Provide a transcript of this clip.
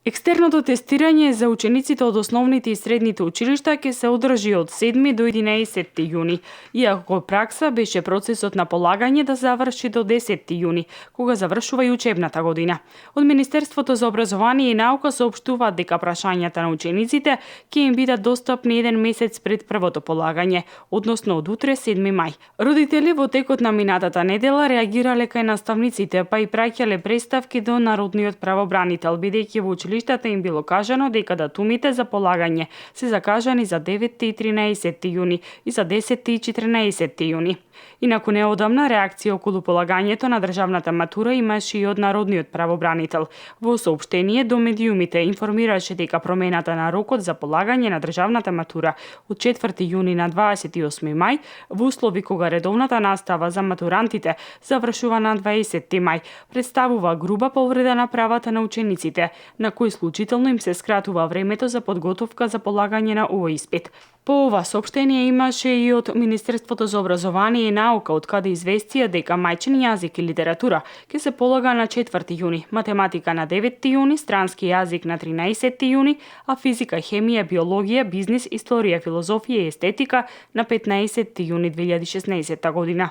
Екстерното тестирање за учениците од основните и средните училишта ќе се одржи од 7 до 11 јуни, иако пракса беше процесот на полагање да заврши до 10 јуни, кога завршува и учебната година. Од Министерството за образование и наука соопштуваат дека прашањата на учениците ќе им бидат достапни еден месец пред првото полагање, односно од утре 7 мај. Родители во текот на минатата недела реагирале кај наставниците, па и праќале преставки до народниот правобранител, бидејќи во училиштата им било кажано дека датумите за полагање се закажани за 9 и 13 јуни и за 10 и 14 јуни. Инаку неодамна реакција околу полагањето на државната матура имаше и од народниот правобранител. Во соопштение до медиумите информираше дека промената на рокот за полагање на државната матура од 4 јуни на 28 мај во услови кога редовната настава за матурантите завршува на 20 мај представува груба повреда на правата на учениците, на кои случително им се скратува времето за подготовка за полагање на овој испит. По ова соопштение имаше и од Министерството за образование и наука, од каде известија дека мајчин јазик и литература ќе се полага на 4 јуни, математика на 9 јуни, странски јазик на 13 јуни, а физика, хемија, биологија, бизнис, историја, филозофија и естетика на 15 јуни 2016 година.